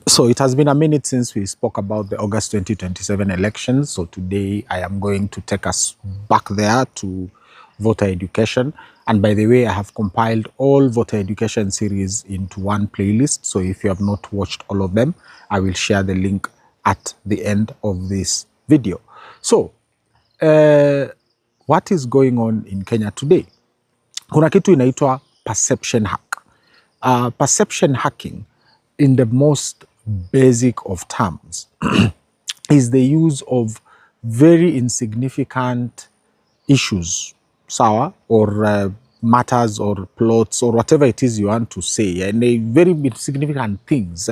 So it has been a minute since we spoke about the August 2027 elections. So today I am going to take us back there to voter education. And by the way, I have compiled all voter education series into one playlist. So if you have not watched all of them, I will share the link at the end of this video. So what is going on in Kenya today? Kuna kitu inaitwa perception hack. Perception hacking, in the most basic of terms, is the use of very insignificant issues, sawa, or matters or plots or whatever it is you want to say, and very insignificant things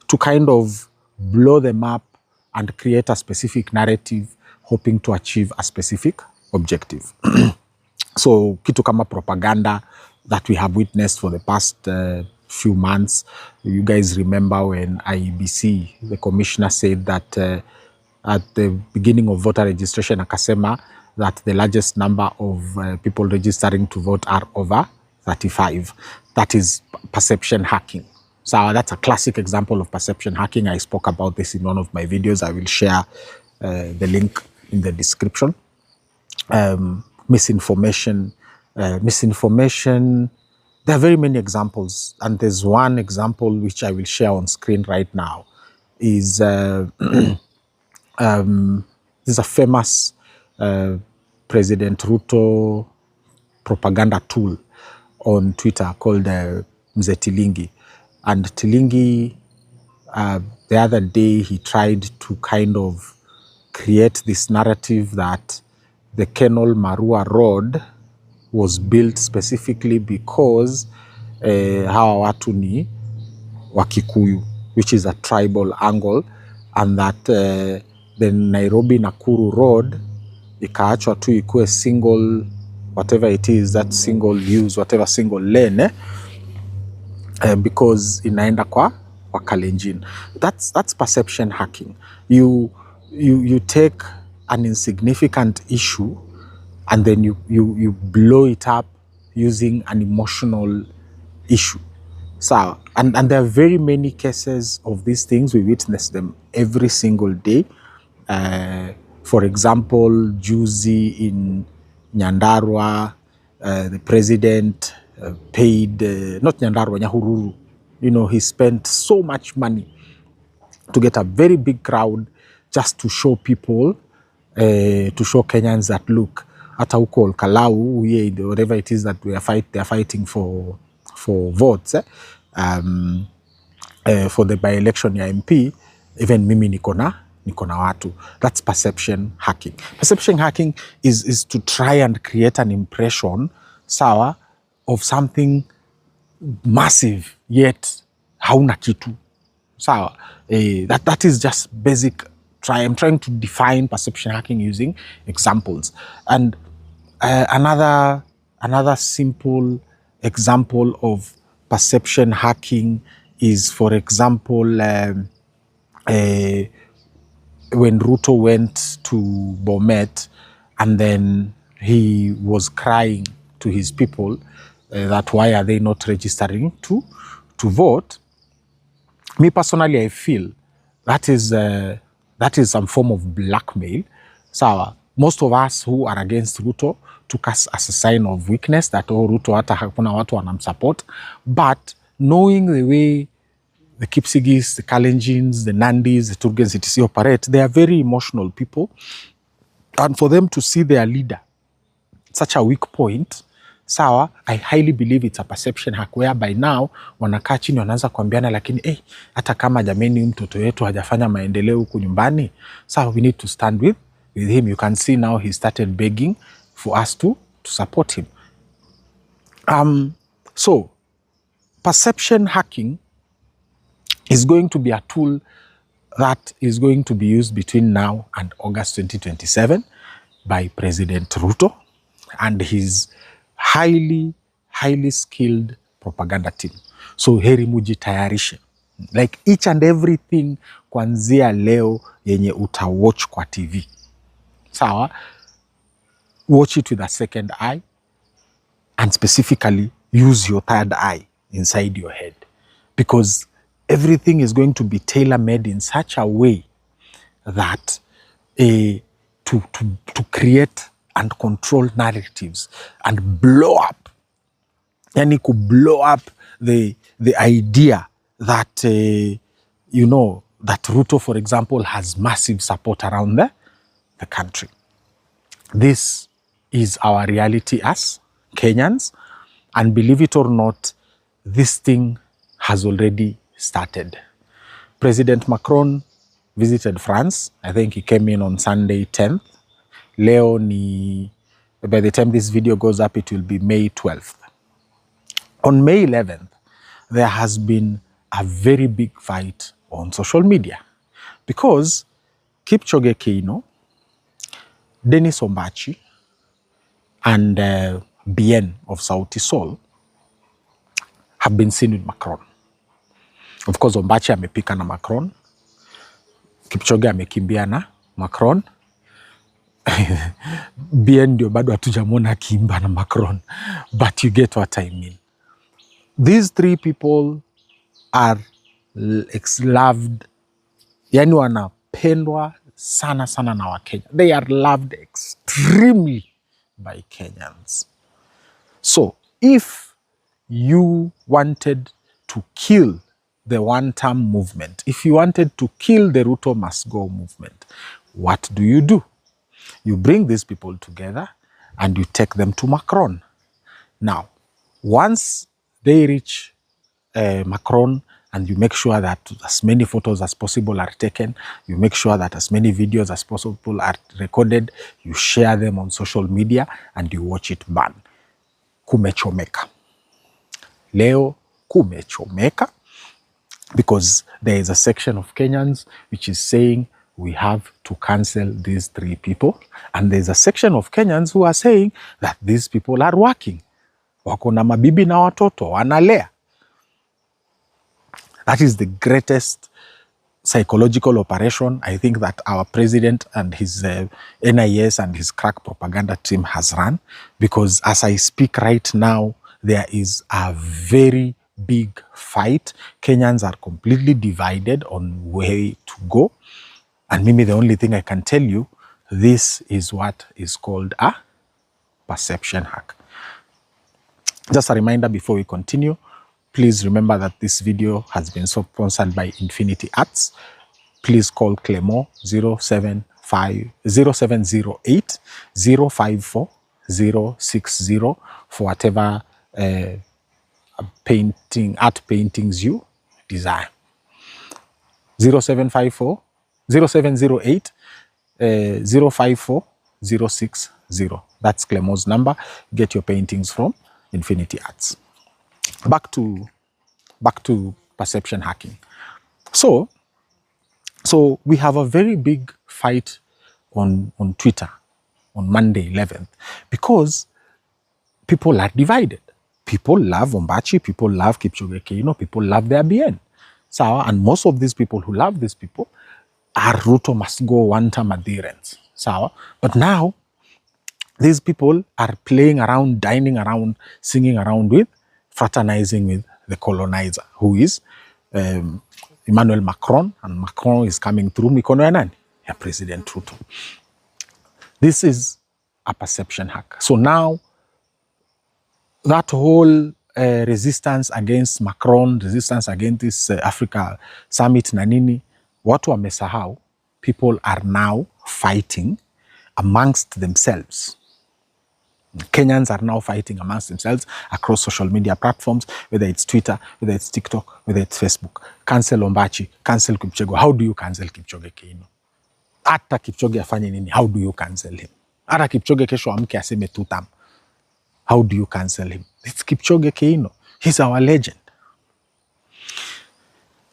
to kind of blow them up and create a specific narrative, hoping to achieve a specific objective. So kitu kama propaganda that we have witnessed for the past few months. You guys remember when IEBC, the commissioner, said that at the beginning of voter registration, akasema that the largest number of people registering to vote are over 35. That is perception hacking. So that's a classic example of perception hacking. I spoke about this in one of my videos. I will share the link in the description. Misinformation. There are very many examples, and there's one example which I will share on screen right now. Is there's a famous President Ruto propaganda tool on Twitter called Mzee Tilingi. And Tilingi, the other day, he tried to kind of create this narrative that the Kenol Marua Road was built specifically because hawa watu ni Wakikuyu, which is a tribal angle, and that the Nairobi Nakuru Road ikaachwa tu ikuwe single, whatever it is, that single use, whatever single lane, because inaenda kwa Kalenjin. That's perception hacking. You take an insignificant issue and then you blow it up using an emotional issue. So, and there are very many cases of these things. We witness them every single day. For example, Juzi in Nyandarua, the president paid, not Nyandarua, Nyahururu. You know, he spent so much money to get a very big crowd just to show people, to show Kenyans that, look, hata huko Kalau, whatever it is that they are fighting for votes, for the by-election ya MP, even mimi niko na watu. That's perception hacking. Perception hacking is to try and create an impression, sawa, of something massive, yet hauna kitu. Sawa. That is just basic. I'm trying to define perception hacking using examples. And another simple example of perception hacking is, for example, when Ruto went to Bomet and then he was crying to his people that why are they not registering to vote. Me personally, I feel that is some form of blackmail. So most of us who are against Ruto took us as a sign of weakness, that Ruto hata hakuna watu wanamsupport. But knowing the way the Kipsigis, the Kalenjins, the Nandis, the Turgens, etc. operate, they are very emotional people. And for them to see their leader such a weak point, sawa, I highly believe it's a perception hack, whereby now wanakaa chini wanaanza kuambiana, lakini hata kama jameni mtoto wetu hajafanya maendeleo huku nyumbani, sawa, we need to stand with him. You can see now he started begging for us to support him. So perception hacking is going to be a tool that is going to be used between now and August 2027 by President Ruto and his highly skilled propaganda team. So heri mujitayarishe. Like each and everything kuanzia leo yenye utawatch kwa TV. Sawa? Watch it with a second eye, and specifically use your third eye inside your head. Because everything is going to be tailor-made in such a way that to create and control narratives and blow up, yani to blow up the idea that that Ruto, for example, has massive support around the country. This is our reality as Kenyans, and believe it or not, this thing has already started. President Macron visited France. I think he came in on Sunday 10th. Leo by the time this video goes up, it will be May 12th. On May 11th, there has been a very big fight on social media because Kipchoge Keino, Dennis Ombachi, and Bien of Sauti Sol have been seen with Macron. Of course, Ombachi amepika na Macron, Kipchoge amekimbia na Macron, Bien ndio bado hatujamwona akiimba na Macron, but you get what I mean. These three people are loved, yani wanapendwa sana sana na Wakenya. They are loved extremely by Kenyans. So if you wanted to kill the one-term movement, if you wanted to kill the Ruto must go movement, what do? You bring these people together and you take them to Macron. Now, once they reach Macron, and you make sure that as many photos as possible are taken, you make sure that as many videos as possible are recorded, you share them on social media, and you watch it burn. Kumechomeka. Leo kumechomeka, because there is a section of Kenyans which is saying we have to cancel these three people, and there's a section of Kenyans who are saying that these people are working. Wako na mabibi na watoto, wanalea. That is the greatest psychological operation I think that our president and his NIS and his crack propaganda team has run, because as I speak right now, there is a very big fight. Kenyans are completely divided on where to go. And maybe the only thing I can tell you, this is what is called a perception hack. Just a reminder before we continue, please remember that this video has been sponsored by Infinity Arts. Please call Clemo 0708 054 060 for whatever art paintings you desire. 0708 054 060. That's Clemo's number. Get your paintings from Infinity Arts. Back to perception hacking. So we have a very big fight on Twitter on Monday 11th, because people are divided. People love Ombachi, people love Kipchoge Keino, people love their Bien. And most of these people who love these people are Ruto must go one-term adherents. But now these people are playing around, dining around, singing around with, fraternizing with the colonizer, who is Emmanuel Macron, and Macron is coming through mikono ya nani? Ya President Ruto. This is a perception hack. So now that whole resistance against Macron, resistance against this Africa Summit na nini, watu wamesahau, people are now fighting amongst themselves. Kenyans are now fighting amongst themselves across social media platforms, whether it's Twitter, whether it's TikTok, whether it's Facebook. Cancel Ombachi, cancel Kipchoge. How do you cancel Kipchoge Keino? Hata Kipchoge afanye nini? How do you cancel him? Hata Kipchoge kesho amke aseme tutam. How do you cancel him? It's Kipchoge Keino. He's our legend.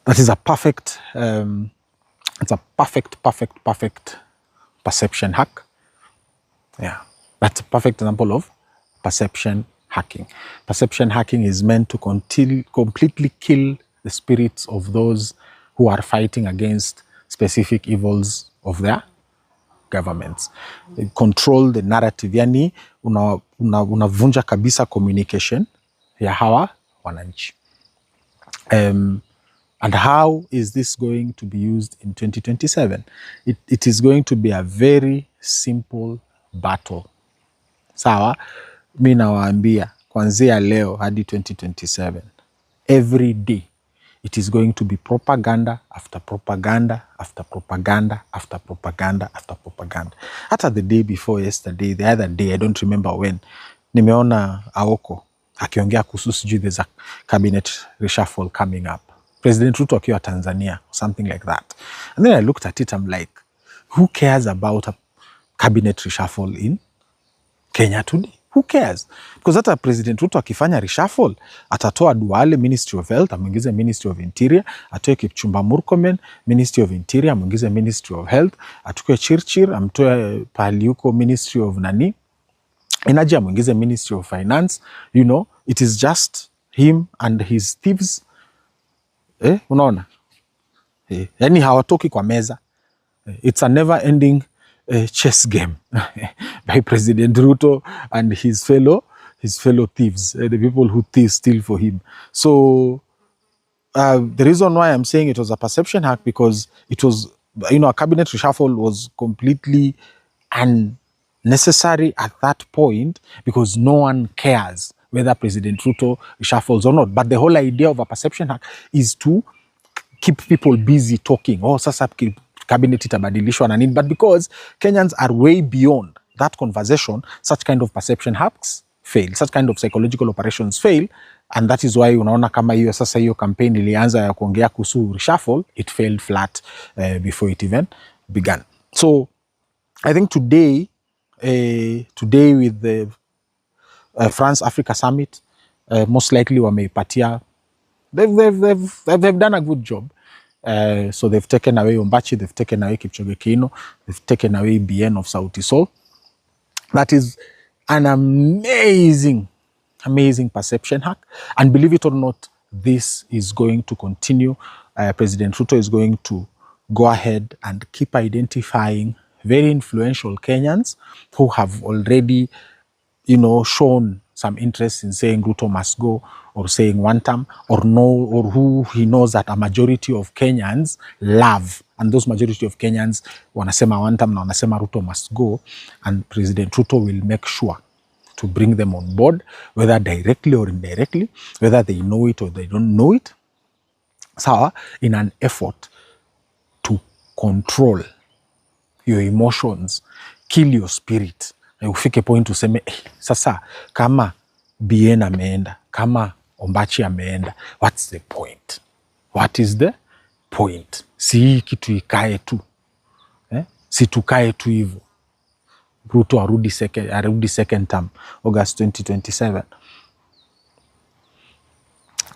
That is a perfect, it's a perfect perception hack. Yeah. That's a perfect example of perception hacking. Perception hacking is meant to completely kill the spirits of those who are fighting against specific evils of their governments. Control the narrative. Yani unavunja kabisa communication ya hawa wananchi. And how is this going to be used in 2027? It is going to be a very simple battle. Sawa, mi nawaambia kuanzia leo hadi 2027, every day it is going to be propaganda after propaganda after propaganda after propaganda after propaganda. Hata the day before yesterday, the other day, I don't remember when, nimeona Aoko akiongea kuhusu sijui there's a cabinet reshuffle coming up. President Ruto akiwa Tanzania, something like that. And then I looked at it, I'm like, who cares about a cabinet reshuffle in Kenya today? Who cares? Because hata President Ruto akifanya reshuffle, atatoa Duale Ministry of Health, amwingize Ministry of Interior, atoe Kipchumba Murkomen Ministry of Interior, amwingize Ministry of Health, atukue Chirchir, amtoe pahali yuko Ministry of nani, Energy, amwingize Ministry of Finance. You know, it is just him and his thieves. Unaona? Yani hawatoki kwa meza. It's a never ending chess game by President Ruto and his fellow thieves, the people who steal for him. So the reason why I'm saying it was a perception hack, because it was, a cabinet reshuffle was completely unnecessary at that point, because no one cares whether President Ruto reshuffles or not. But the whole idea of a perception hack is to keep people busy talking. Oh, sasa cabinet itabadilishwa na nini. But because Kenyans are way beyond that conversation, such kind of perception hacks fail. Such kind of psychological operations fail. And that is why unaona kama hiyo sasa hiyo campaign ilianza ya kuongea kuhusu reshuffle, it failed flat before it even began. So I think today with the France Africa Summit, most likely wameipatia, they've done a good job. So they've taken away Ombachi, they've taken away Kipchoge, they've taken away Bien of Sauti Sol. That is an amazing perception hack. And believe it or not, this is going to continue. President Ruto is going to go ahead and keep identifying very influential Kenyans who have already, shown some interest in saying Ruto must go, or saying one term, or who he knows that a majority of Kenyans love. And those majority of Kenyans wanasema one term na wanasema Ruto must go. And President Ruto will make sure to bring them on board, whether directly or indirectly, whether they know it or they don't know it. So, in an effort to control your emotions, kill your spirit, ufike point useme, sasa kama Bien ameenda, kama Ombachi ameenda, what's the point? What is the point? Si kitu ikae tu. Si tukae tu hivyo. Ruto arudi second term, August 2027.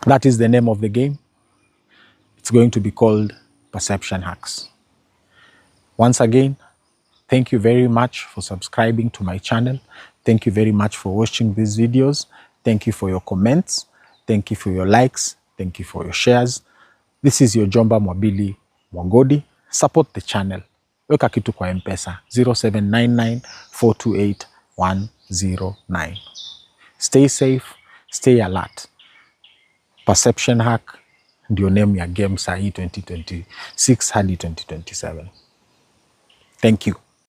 That is the name of the game. It's going to be called perception hacks. Once again, thank you very much for subscribing to my channel. Thank you very much for watching these videos. Thank you for your comments. Thank you for your likes. Thank you for your shares. This is your Jomba Mwabili Mwangodi. Support the channel. Weka kitu kwa M-Pesa 0799428109. Stay safe, stay alert. Perception hack ndio name ya game saa hii 2026 hadi 2027. Thank you.